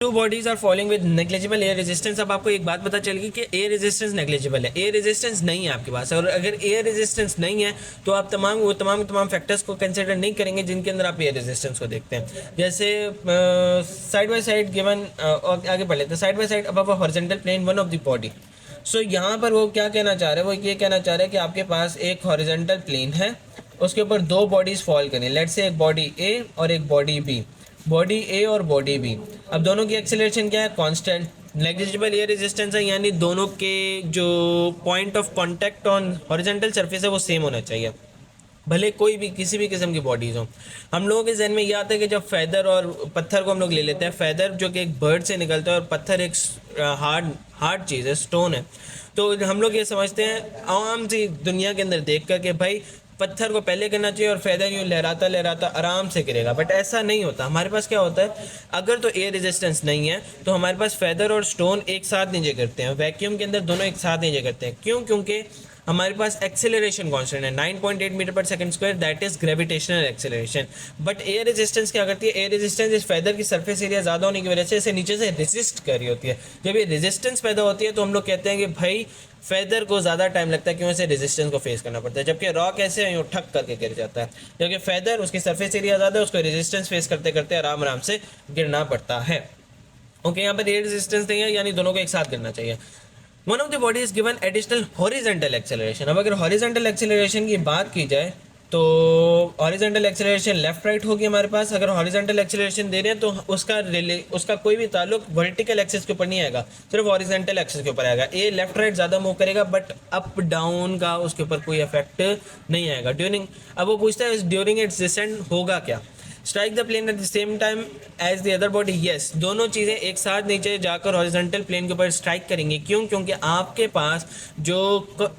To bodies are following with negligible air resistance. अब आपको एक बात पता चल गई कि एयर रेजिस्टेंस नेग्लिजिबल है, एयर रेजिस्टेंस नहीं है आपके पास। और अगर एयर रेजिस्टेंस नहीं है तो आप तमाम फैक्टर्स को कंसिडर नहीं करेंगे जिनके अंदर आप एयर रेजिस्टेंस को देखते हैं। जैसे साइड बाय साइड गिवन, आगे बढ़ लेते हैं। Side by side above a horizontal plane one of the body. So यहाँ पर वो क्या कहना चाह रहे हैं, वो ये कहना चाह रहे हैं कि आपके पास एक हॉरिजॉन्टल प्लेन है, उसके ऊपर दो बॉडीज फॉल करें। लेट्स से एक बॉडी ए और एक बॉडी बी, बॉडी ए और बॉडी बी। अब दोनों की एक्सेलरेशन क्या है, कांस्टेंट। नेग्लिजिबल एयर रेजिस्टेंस है, यानी दोनों के जो point of contact on horizontal surface है वो सेम होना चाहिए, भले कोई भी किसी भी किस्म की बॉडीज हो। हम लोगों के जहन में ये आता है कि जब फैदर और पत्थर को हम लोग ले लेते हैं, फैदर जो कि एक बर्ड से निकलता है और पत्थर एक हार्ड चीज़ है, स्टोन है, तो हम लोग ये समझते हैं आम सी दुनिया के अंदर देख कर के भाई पत्थर को पहले करना चाहिए और फैदर यूँ लहराता लहराता आराम से गिरेगा। बट ऐसा नहीं होता। हमारे पास क्या होता है, अगर तो एयर रेजिस्टेंस नहीं है तो हमारे पास फैदर और स्टोन एक साथ नीचे करते हैं। वैक्यूम के अंदर दोनों एक साथ नीचे करते हैं। क्यों? क्योंकि हमारे पास एक्सेलरेशन कांस्टेंट है 9.8 मीटर पर second square, that is gravitational acceleration. But air resistance क्या करती है, एयर रेजिस्टेंस इस फैदर की सरफेस एरिया ज़्यादा होने की वजह से इसे नीचे से रेजिस्ट कर रही होती है। जब ये रेजिस्टेंस पैदा होती है तो हम लोग कहते हैं कि भाई फैदर को ज़्यादा टाइम लगता है, क्यों इसे रेजिस्टेंस को फेस करना पड़ता है। जबकि रॉक ऐसे यूँ ठक करके गिर जाता है, जबकि फैदर उसकी सरफेस एरिया ज़्यादा है, उसको रेजिस्टेंस फेस करते करते आराम आराम से गिरना पड़ता है। ओके, यहाँ पर एयर रेजिस्टेंस नहीं है, यानी दोनों को एक साथ गिरना चाहिए। One of the body is given additional horizontal acceleration. अब अगर हॉरिजॉन्टल एक्सेलरेशन की बात की जाए तो हॉरिजॉन्टल एक्सेलरेशन लेफ्ट राइट होगी हमारे पास। अगर हॉरिजॉन्टल एक्सेलरेशन दे रहे हैं तो उसका कोई भी ताल्लुक वर्टिकल एक्सिस के ऊपर नहीं आएगा, सिर्फ हॉरिजॉन्टल एक्सिस के ऊपर आएगा। ए लेफ्ट राइट ज़्यादा मूव करेगा, बट अप डाउन का उसके ऊपर कोई इफेक्ट नहीं आएगा। अब वो पूछता है ड्यूरिंग इट्स डिसेंट होगा क्या। Strike the plane at the same time as the other body. Yes, दोनों चीज़ें एक साथ नीचे जाकर हॉरिजॉन्टल प्लेन के ऊपर स्ट्राइक करेंगी। क्यों? क्योंकि आपके पास जो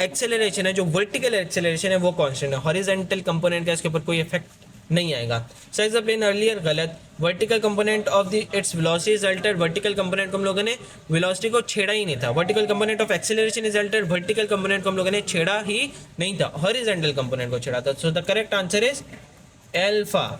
एक्सेलरेशन है, जो वर्टिकल एक्सेलरेशन है वो कांस्टेंट है। हॉरिजॉन्टल कंपोनेंट का इसके ऊपर कोई इफेक्ट नहीं आएगा। स्ट्राइक द प्लेन अर्लियर, गलत। Vertical component of the its velocity is Altered. Vertical component को हम लोगों ने वेलोसिटी को छेड़ा ही नहीं था। Vertical component of acceleration is Altered. Vertical component को हम लोगों ने छेड़ा ही नहीं था, हॉरिजॉन्टल कंपोनेंट को छेड़ा था। So the correct answer is alpha.